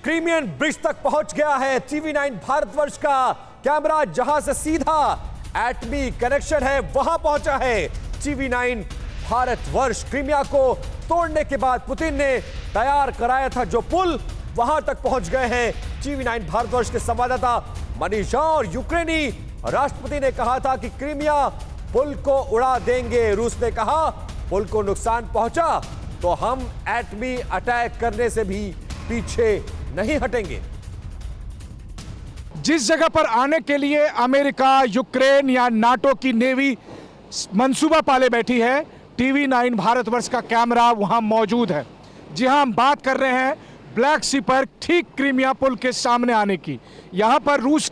Crimean bridge तक पहुंच गया है TV9 भारतवर्ष का कैमरा, जहां से सीधा एटमी कनेक्शन है वहां पहुंचा है TV9 भारतवर्ष। क्रीमिया को तोड़ने के बाद पुतिन ने तैयार कराया था जो पुल, वहां तक पहुंच गए हैं TV9 भारतवर्ष के संवाददाता मनीष झा। और यूक्रेनी राष्ट्रपति ने कहा था कि क्रीमिया पुल को उड़ा देंगे। रूस ने कहा पुल को नुकसान पहुंचा तो हम एटमी अटैक करने से भी पीछे नहीं हटेंगे। जिस जगह पर आने के लिए अमेरिका, यूक्रेन या नाटो की नेवी मंसूबा पाले बैठी है, TV9 भारतवर्ष का कैमरा वहां मौजूद है। जी हां, हम बात कर रहे हैं ब्लैक सी पर ठीक क्रीमिया पुल के सामने आने की। यहां पर रूस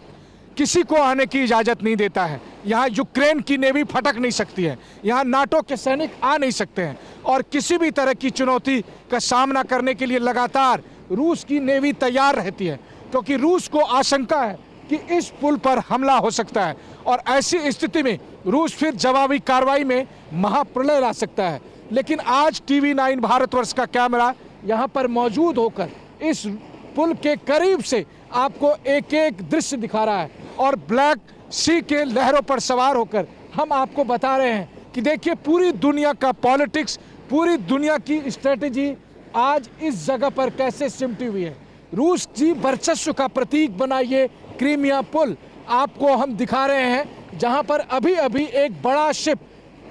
किसी को आने की इजाजत नहीं देता है। यहाँ यूक्रेन की नेवी फटक नहीं सकती है, यहाँ नाटो के सैनिक आ नहीं सकते हैं और किसी भी तरह की चुनौती का सामना करने के लिए लगातार रूस की नेवी तैयार रहती है, क्योंकि रूस को आशंका है कि इस पुल पर हमला हो सकता है और ऐसी स्थिति में रूस फिर जवाबी कार्रवाई में महाप्रलय ला सकता है। लेकिन आज TV9 भारतवर्ष का कैमरा यहाँ पर मौजूद होकर इस पुल के करीब से आपको एक एक दृश्य दिखा रहा है और ब्लैक सी के लहरों पर सवार होकर हम आपको बता रहे हैं कि देखिए पूरी दुनिया का पॉलिटिक्स, पूरी दुनिया की स्ट्रेटेजी आज इस जगह पर कैसे सिमटी हुई है। रूस की वर्चस्व का प्रतीक बना ये क्रीमिया पुल आपको हम दिखा रहे हैं, जहां पर अभी अभी एक बड़ा शिप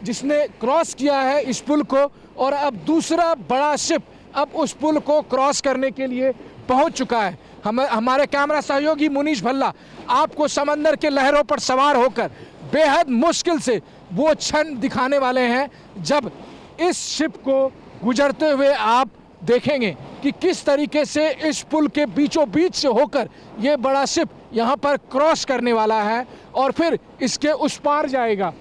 जिसने क्रॉस किया है इस पुल को और अब दूसरा बड़ा शिप अब उस पुल को क्रॉस करने के लिए पहुंच चुका है। हमारे कैमरा सहयोगी मुनीश भल्ला आपको समंदर के लहरों पर सवार होकर बेहद मुश्किल से वो क्षण दिखाने वाले हैं जब इस शिप को गुजरते हुए आप देखेंगे कि किस तरीके से इस पुल के बीचों बीच से होकर ये बड़ा शिप यहाँ पर क्रॉस करने वाला है और फिर इसके उस पार जाएगा।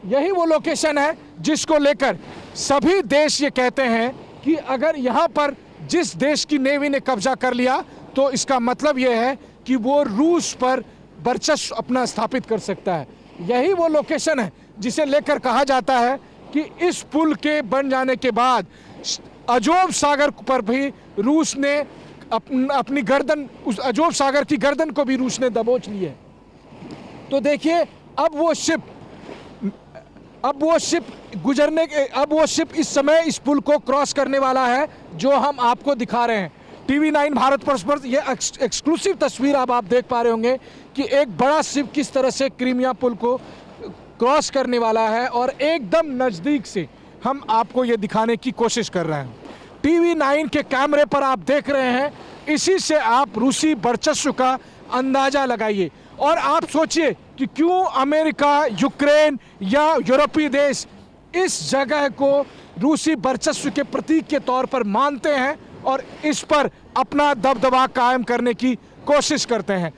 यही वो लोकेशन है जिसको लेकर सभी देश ये कहते हैं कि अगर यहाँ पर जिस देश की नेवी ने कब्जा कर लिया तो इसका मतलब यह है कि वो रूस पर वर्चस्व अपना स्थापित कर सकता है। यही वो लोकेशन है जिसे लेकर कहा जाता है कि इस पुल के बन जाने के बाद अजोव सागर पर भी रूस ने अपनी गर्दन, उस अजोव सागर की गर्दन को भी रूस ने दबोच ली है। तो देखिए अब वो शिप इस समय इस पुल को क्रॉस करने वाला है जो हम आपको दिखा रहे हैं। TV9 भारतवर्ष पर ये एक्सक्लूसिव तस्वीर आप देख पा रहे होंगे कि एक बड़ा शिप किस तरह से क्रीमिया पुल को क्रॉस करने वाला है और एकदम नज़दीक से हम आपको ये दिखाने की कोशिश कर रहे हैं। TV9 के कैमरे पर आप देख रहे हैं, इसी से आप रूसी वर्चस्व का अंदाज़ा लगाइए और आप सोचिए कि क्यों अमेरिका, यूक्रेन या यूरोपीय देश इस जगह को रूसी वर्चस्व के प्रतीक के तौर पर मानते हैं और इस पर अपना दबदबा कायम करने की कोशिश करते हैं।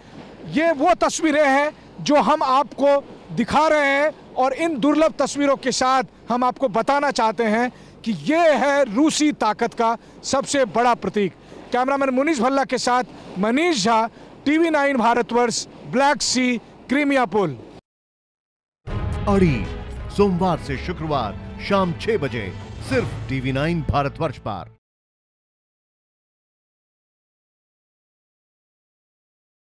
ये वो तस्वीरें हैं जो हम आपको दिखा रहे हैं और इन दुर्लभ तस्वीरों के साथ हम आपको बताना चाहते हैं कि ये है रूसी ताकत का सबसे बड़ा प्रतीक। कैमरामैन मुनीष भल्ला के साथ मनीष झा, TV9 भारतवर्ष, ब्लैक सी, क्रीमिया पुल। अड़ी सोमवार से शुक्रवार शाम 6 बजे सिर्फ TV9 भारतवर्ष पर।